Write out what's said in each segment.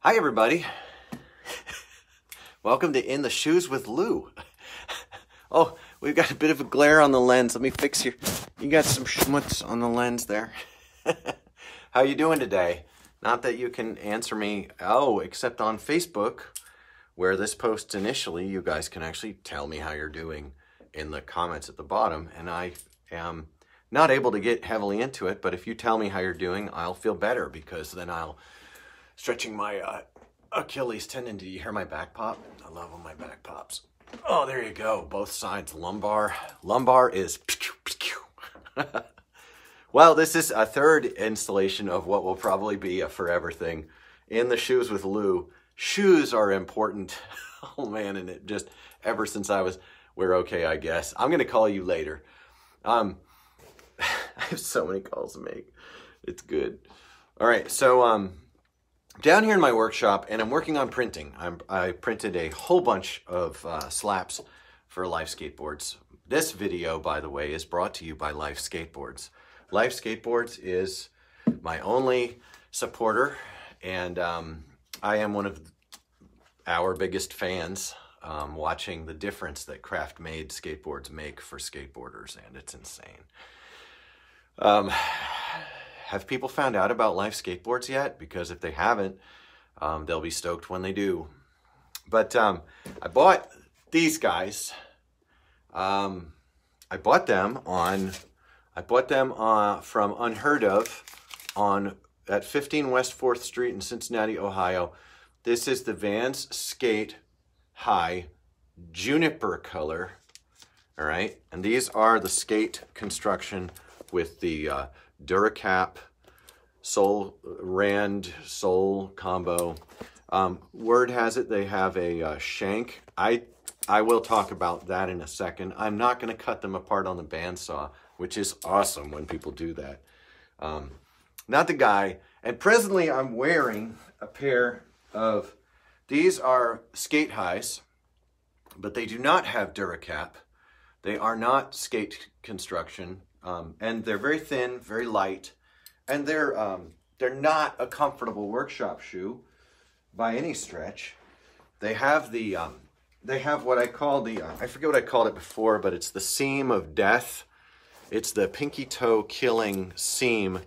Hi everybody. Welcome to In the Shoes with Lou. Oh, we've got a bit of a glare on the lens. Let me fix you. You got some schmutz on the lens there. How you doing today? Not that you can answer me, except on Facebook, where this posts initially, you guys can actually tell me how you're doing in the comments at the bottom. And I am not able to get heavily into it, but if you tell me how you're doing, I'll feel better, because then I'll stretching my Achilles tendon. Do you hear my back pop? I love when my back pops. Oh, there you go. Both sides. Lumbar. Lumbar is... Well, this is a third installation of what will probably be a forever thing. In the Shoes with Lou. Shoes are important. Oh, man, and it just... Ever since I was... We're okay, I guess. I'm going to call you later. I have so many calls to make. It's good. All right, so... down here in my workshop, and I'm working on printing. I printed a whole bunch of slaps for Life Skateboards. This video, by the way, is brought to you by Life Skateboards. Life Skateboards is my only supporter, and I am one of our biggest fans, watching the difference that craft-made skateboards make for skateboarders, and it's insane. Have people found out about Life Skateboards yet? Because if they haven't, they'll be stoked when they do. But I bought these guys. I bought them from Unheard Of at 15 West 4th Street in Cincinnati, Ohio. This is the Vans Skate High Juniper color. All right, and these are the skate construction with the Duracap Rand sole combo. Word has it they have a shank. I will talk about that in a second. I'm not going to cut them apart on the bandsaw, which is awesome when people do that. Not the guy. And presently I'm wearing a pair of, these are skate highs, but they do not have Duracap. They are not skate construction. And they're very thin, very light, and they're not a comfortable workshop shoe by any stretch. They have the they have what I call the I forget what I called it before, but it's the seam of death. It's the pinky toe killing seam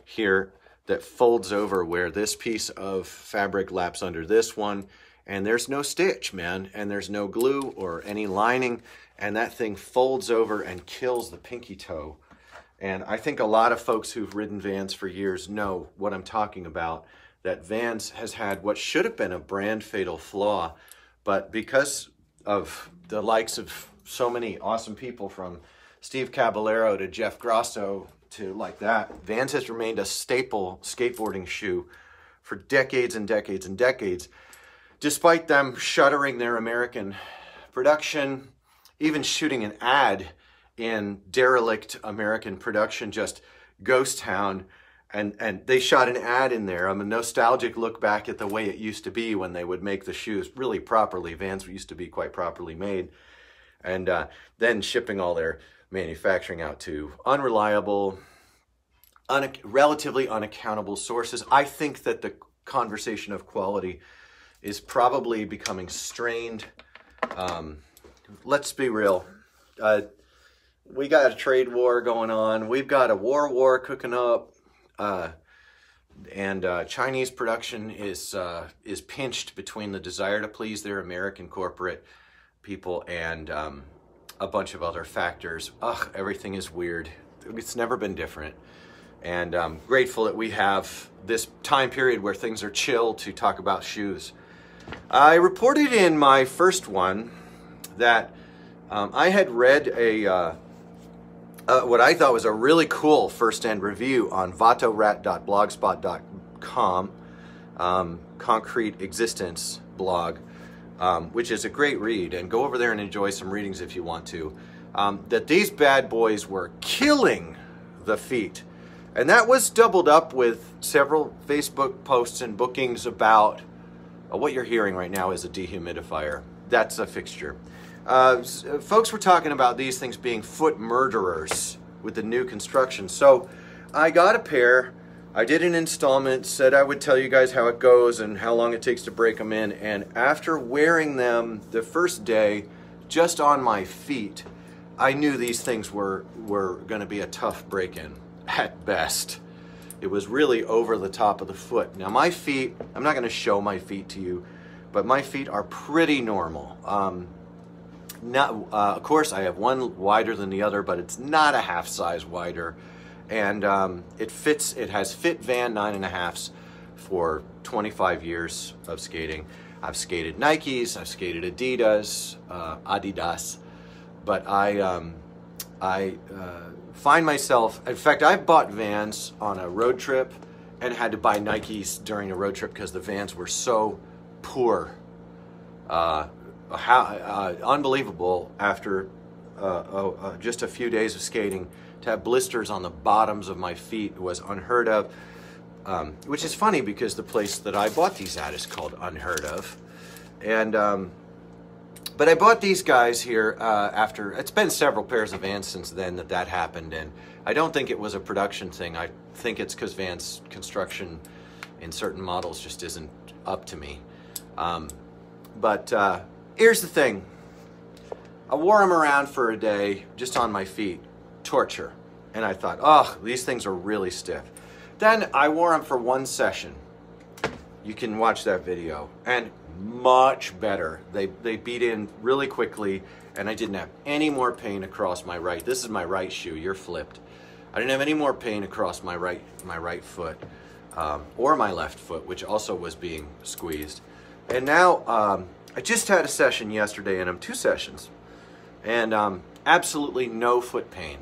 here that folds over where this piece of fabric laps under this one, and there's no stitch, man, and there's no glue or any lining. And that thing folds over and kills the pinky toe. And I think a lot of folks who've ridden Vans for years know what I'm talking about, that Vans has had what should have been a brand fatal flaw, but because of the likes of so many awesome people, from Steve Caballero to Jeff Grosso to like that, Vans has remained a staple skateboarding shoe for decades and decades and decades, despite them shuttering their American production, even shooting an ad in derelict American production, just Ghost Town, and they shot an ad in there. I'm a nostalgic look back at the way it used to be when they would make the shoes really properly. Vans used to be quite properly made, and then shipping all their manufacturing out to unreliable, relatively unaccountable sources. I think that the conversation of quality is probably becoming strained. Let's be real. We got a trade war going on. We've got a war cooking up, and Chinese production is pinched between the desire to please their American corporate people and a bunch of other factors. Ugh, everything is weird. It's never been different, and I'm grateful that we have this time period where things are chill to talk about shoes. I reported in my first one that I had read what I thought was a really cool first-hand review on vatorat.blogspot.com, Concrete Existence blog, which is a great read, and go over there and enjoy some readings if you want to, that these bad boys were killing the feet. And that was doubled up with several Facebook posts and bookings about what you're hearing right now is a dehumidifier. That's a fixture. Folks were talking about these things being foot murderers with the new construction. So I got a pair I did an installment, said I would tell you guys how it goes and how long it takes to break them in, and after wearing them the first day just on my feet, I knew these things were going to be a tough break-in at best. It was really over the top of the foot. Now my feet, I'm not going to show my feet to you, but my feet are pretty normal. Of course, I have one wider than the other, but it's not a half size wider. And it fits, it has fit Van 9.5s for 25 years of skating. I've skated Nikes, I've skated Adidas, but I find myself, in fact, I've bought Vans on a road trip and had to buy Nikes during a road trip because the Vans were so poor. Unbelievable after just a few days of skating. To have blisters on the bottoms of my feet was unheard of, which is funny because the place that I bought these at is called Unheard Of. And but I bought these guys here after, it's been several pairs of Vans since then that happened, and I don't think it was a production thing. I think it's because Vans construction in certain models just isn't up to me. But here's the thing. I wore them around for a day just on my feet. Torture. And I thought, oh, these things are really stiff. Then I wore them for one session. You can watch that video. And much better. They beat in really quickly, and I didn't have any more pain across my right. This is my right shoe. You're flipped. I didn't have any more pain across my right foot or my left foot, which also was being squeezed. And now I just had a session yesterday, and I'm 2 sessions, and absolutely no foot pain.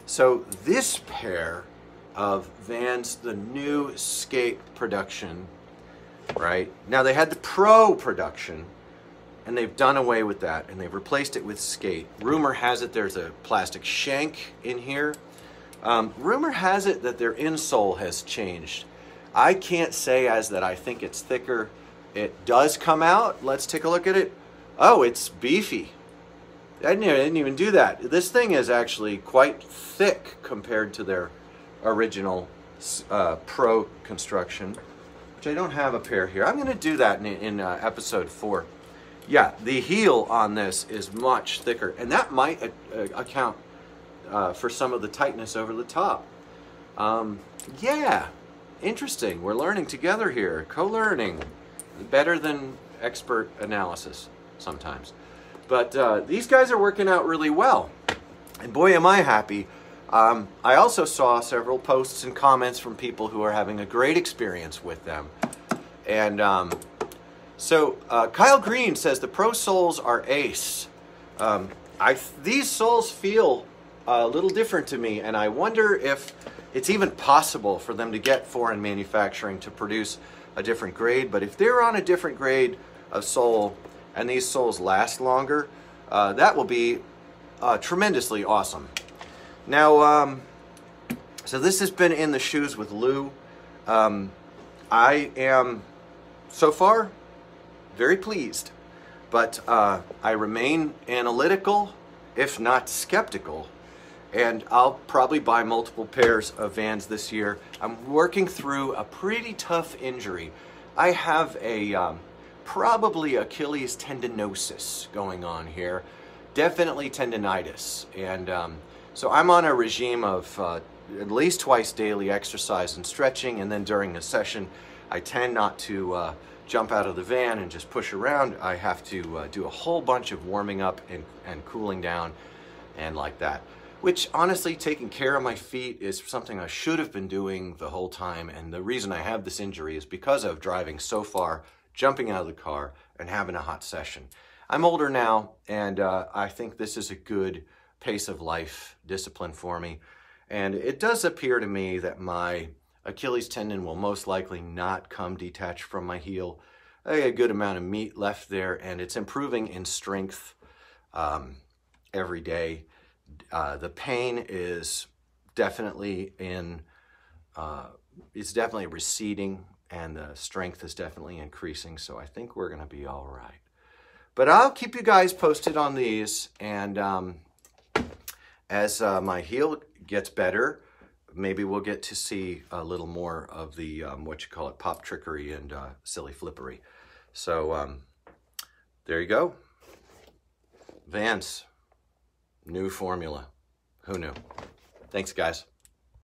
So this pair of Vans, the new Skate production, right? Now they had the Pro production, and they've done away with that, and they've replaced it with Skate. Rumor has it there's a plastic shank in here. Rumor has it that their insole has changed. I can't say as that I think it's thicker. It does come out. Let's take a look at it. Oh, it's beefy. I didn't even do that. This thing is actually quite thick compared to their original Pro construction, which I don't have a pair here. I'm going to do that in episode 4. Yeah, the heel on this is much thicker, and that might account for some of the tightness over the top. Yeah, interesting. We're learning together here. Co-learning. Better than expert analysis sometimes. But these guys are working out really well. And boy, am I happy. I also saw several posts and comments from people who are having a great experience with them. And so Kyle Green says the Pro soles are ace. These soles feel a little different to me, and I wonder if it's even possible for them to get foreign manufacturing to produce a different grade. But if they're on a different grade of sole and these soles last longer, that will be tremendously awesome. Now, so this has been in the shoes with Lou. I am, so far, very pleased. But I remain analytical, if not skeptical. And I'll probably buy multiple pairs of Vans this year. I'm working through a pretty tough injury. I have a probably Achilles tendinosis going on here, definitely tendinitis, and so I'm on a regime of at least twice daily exercise and stretching, and then during a session I tend not to jump out of the van and just push around. I have to do a whole bunch of warming up and cooling down and like that, which honestly, taking care of my feet is something I should have been doing the whole time. And the reason I have this injury is because of driving so far, jumping out of the car, and having a hot session. I'm older now, and I think this is a good pace of life discipline for me. And it does appear to me that my Achilles tendon will most likely not come detached from my heel. I got a good amount of meat left there, and it's improving in strength every day. The pain is definitely it's definitely receding, and the strength is definitely increasing, so I think we're going to be all right. But I'll keep you guys posted on these, and as my heel gets better, maybe we'll get to see a little more of the, pop trickery and silly flippery. So there you go. Vans, new formula. Who knew? Thanks, guys.